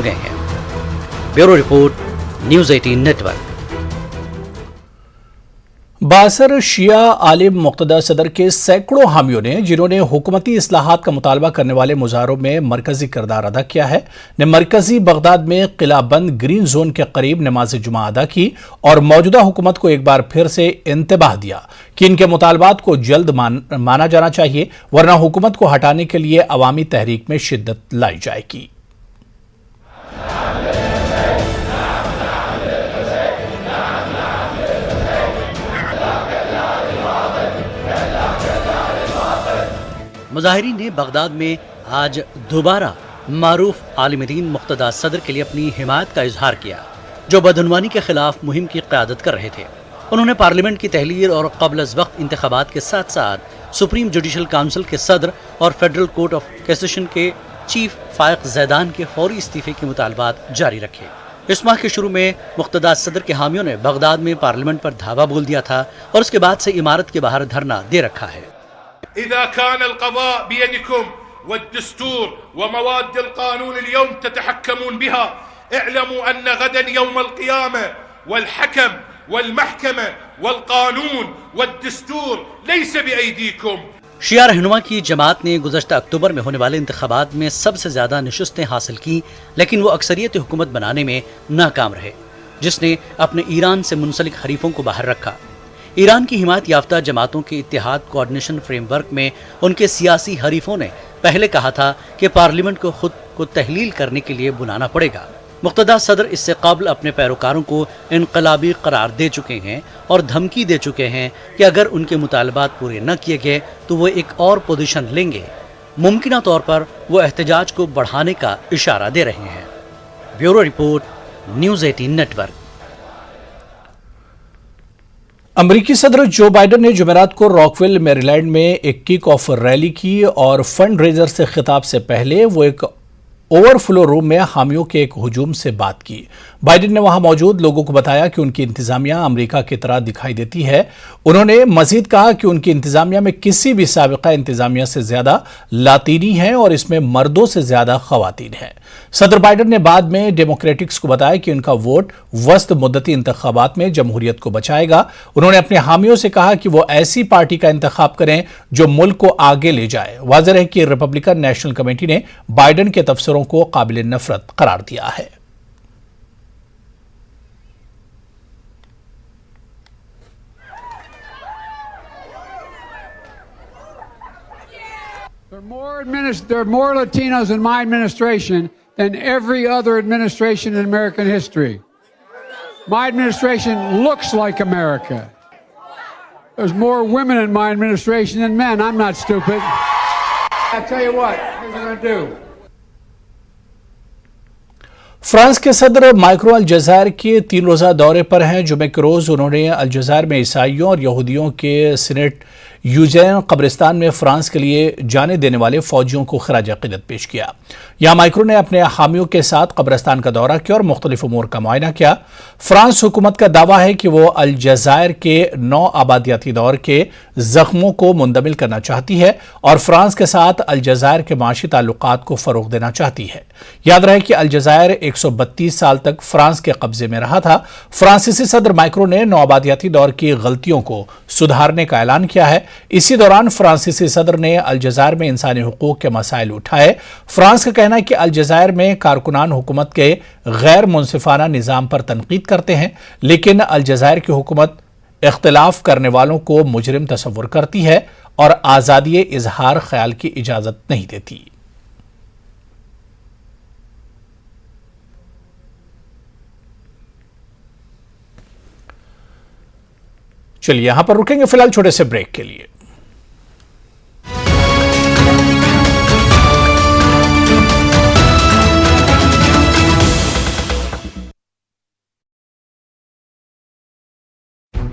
गए हैं। Bureau report, news 18 network. Basra शिया आलिम मुक्तदा सदर के सैकड़ों हामियों ने, जिन्होंने हुकूमती इस्लाहात का मुतालबा करने वाले मुजाहरों में मरकजी किरदार अदा किया है, ने मरकजी बगदाद में किलाबंद ग्रीन जोन के करीब नमाज जुमा अदा की और मौजूदा हुकूमत को एक बार फिर से इंतबाह दिया कि इनके मुतालबात को जल्द माना जाना चाहिए, वरना हुकूमत को हटाने के लिए अवामी तहरीक में शिद्दत लाई जाएगी। मुजाहिरीन ने बगदाद में आज दोबारा मारूफ आलिम दीन मुक्तदा सदर के लिए अपनी हिमायत का इजहार किया, जो बदअनवानी के खिलाफ मुहिम की क़यादत कर रहे थे। उन्होंने पार्लियामेंट की तहलील और क़ब्ल अज़ वक्त इंतखाबात के साथ साथ सुप्रीम जुडिशल काउंसिल के सदर और फेडरल कोर्ट ऑफ कैसेशन के चीफ फाइक ज़ैदान के फौरी इस्तीफे के मुतालबात जारी रखे। इस माह के शुरू में मुक्तदा सदर के हामियों ने बगदाद में पार्लियामेंट पर धावा बोल दिया था और उसके बाद से इमारत के बाहर धरना दे रखा है। إذا كان القضاء بيدكم والدستور ومواد القانون اليوم تتحكمون بها، اعلموا أن غدا يوم القيامة والحكم والمحكمة والقانون والدستور ليس بأيديكم۔ शिया रहनुमा की जमात ने गुज़श्ता अक्टूबर में होने वाले इंतखाबात में सबसे ज़्यादा नशिस्तें हासिल की, लेकिन वो अक्सरियत हुकूमत बनाने में नाकाम रहे, जिसने अपने ईरान से मुंसलिक हरीफों को बाहर रखा। ईरान की हिमायत याफ्ता जमातों के इत्तेहाद कोऑर्डिनेशन फ्रेमवर्क में उनके सियासी हरीफों ने पहले कहा था कि पार्लियामेंट को खुद को तहलील करने के लिए बुलाना पड़ेगा। मुक्तदा सदर इससे कबल अपने पैरोकारों को इनकलाबी करार दे चुके हैं और धमकी दे चुके हैं कि अगर उनके मुतालबात पूरे न किए गए तो वो एक और पोजीशन लेंगे। मुमकिना तौर पर वो एहतजाज को बढ़ाने का इशारा दे रहे हैं। Bureau report, news 18 network. अमरीकी सदर जो बाइडन ने जुमेरात को रॉकविल मैरीलैंड में एक किक ऑफ रैली की और फंड रेजर से खिताब से पहले वो एक ओवरफ्लो रूम में हामियों के एक हुजूम से बात की। बाइडन ने वहां मौजूद लोगों को बताया कि उनकी इंतजामिया अमेरिका की तरह दिखाई देती है। उन्होंने मजीद कहा कि उनकी इंतजामिया में किसी भी साबिका इंतजामिया से ज्यादा लातीनी है और इसमें मर्दों से ज्यादा खवातीन हैं। सदर बाइडन ने बाद में डेमोक्रेटिक्स को बताया कि उनका वोट वस्त मुद्दती इंतखाबात में जमहूरियत को बचाएगा। उन्होंने अपने हामियों से कहा कि वो ऐसी पार्टी का इंतखाब करें जो मुल्क को आगे ले जाए। वाज़ेह है कि रिपब्लिकन नेशनल कमेटी ने बाइडन के तबसरों को काबिल नफरत करार दिया है। There are more Latinos in my administration than every other administration in American history. My administration looks like America. There's more women in my administration than men. I'm not stupid. I'll tell you what, here's what I'm going to do. France के सदर micro अल-जज़ायर के 3 रोज़ा दौरे पर हैं। जुमे के रोज़ उन्होंने अल-जज़ायर में ईसाइयों और यहूदियों के सीनेट यूजैन कब्रिस्तान में फ्रांस के लिए जाने देने वाले फौजियों को खराज अक़ीदत पेश किया। यहाँ माइक्रो ने अपने हामियों के साथ कब्रिस्तान का दौरा किया और मुख्तलिफ उमूर का मुआयना किया। फ्रांस हुकूमत का दावा है कि वो अल-जज़ायर के 9 आबादियाती दौर के जख्मों को मुंदमिल करना चाहती है और फ्रांस के साथ अल-जज़ायर के माशी ताल्लुकात को फरोग देना चाहती है। याद रहे कि अल-जज़ायर 132 साल तक फ्रांस के कब्जे में रहा था। फ्रांसीसी सदर माइक्रो ने नौआबादियाती दौर की गलतियों को सुधारने का ऐलान किया है। इसी दौरान फ्रांसीसी सदर ने अल-जज़ायर में इंसानी हुकूक के मसाइल उठाए। फ्रांस का कहना है कि अल-जज़ायर में कारकुनान हुकूमत के गैर मुनसिफाना निज़ाम पर तनकीद करते हैं, लेकिन अल-जज़ायर की हुकूमत इख्तिलाफ करने वालों को मुजरिम तस्वुर करती है और आज़ादी इजहार ख्याल की इजाज़त नहीं देती। चलिए यहां पर रुकेंगे फिलहाल छोटे से ब्रेक के लिए।